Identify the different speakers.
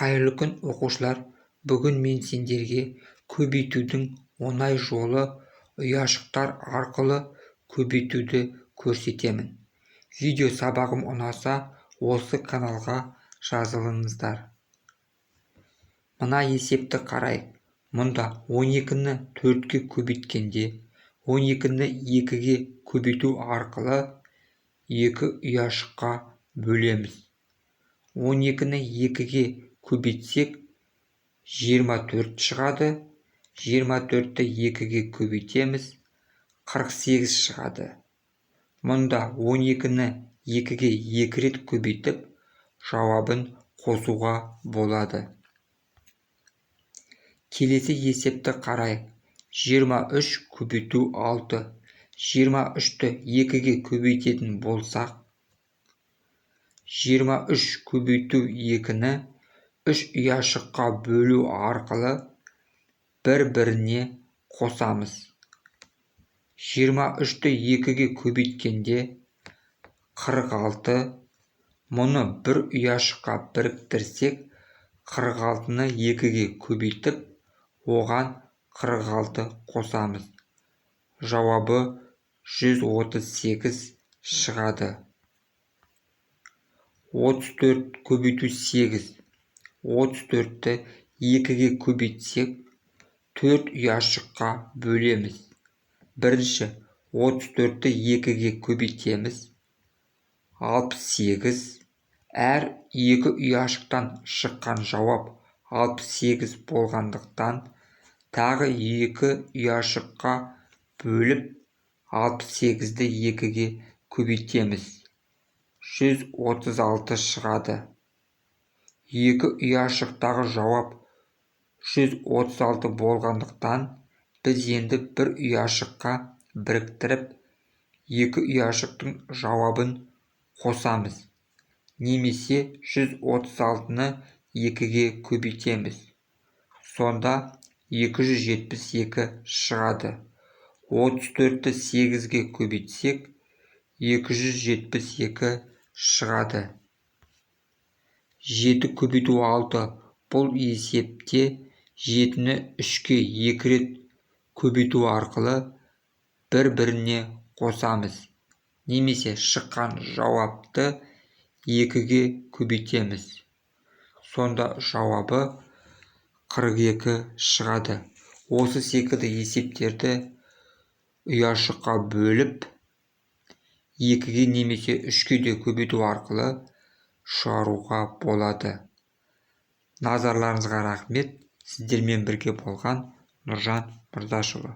Speaker 1: Қайырлы күн оқушылар, бүгін мен сендерге көбейтудің оңай жолы ұяшықтар арқылы көбейтуді көрсетемін. Видео сабағым ұнаса, осы каналға жазылыңыздар. Мына есепті қарайық. Мұнда 12-ні 4-ке көбейткенде 12-ні 2-ге көбейту арқылы 2 ұяшыққа бөлеміз. 12-ні 2-ге көбейтсек 24 шығады. 24-ті 2-ге көбейтеміз, 48 шығады. Мұнда 12-ні 2-ге 2 рет көбейтіп, жауабын қосуға болады. Келесі есепті қарайық. 23 көбейту 6. 23-ті 2-ге көбейтетін болсақ, 23 көбейту 2-ні 3 ұяшыққа бөлу арқылы бір-біріне қосамыз. 23-ті 2-ге көбейткенде 46, мұны бір ұяшыққа біріктірсек, 46-ны 2-ге көбейтіп, оған 46 қосамыз. Жауабы 138 шығады. 34 көбейту 8. 34-ті 2-ге көбейтсек, 4 ұяшыққа бөлеміз. Бірінші 34-ті 2-ге көбейтеміз. 68. Әр 2 ұяшықтан шыққан жауап 68 болғандықтан, тағы 2 ұяшыққа бөліп, 68-ді 2-ге көбейтеміз. 136 шығады. 2 ұяшықтағы жауап 136 болғандықтан, біз енді бір ұяшыққа біріктіріп, 2 ұяшықтың жауабын қосамыз. Немесе 136-ны 2-ге көбейтеміз. Сонда 272 шығады. 34-ті 8-ге көбейтсек, 272 шығады. 7 көбейту 6. Бұл есепте 7-ні 3-ке 2 рет көбейту арқылы бір-біріне қосамыз. Немесе шыққан жауапты 2-ге көбейтеміз. Сонда жауабы 42 шығады. Осы секілді есептерді ұяшыққа бөліп, 2-ге немесе 3-ке де көбейту арқылы шығаруға болады. Назарларыңызға рахмет. Сіздермен бірге болған Нұржан Мырзашұлы.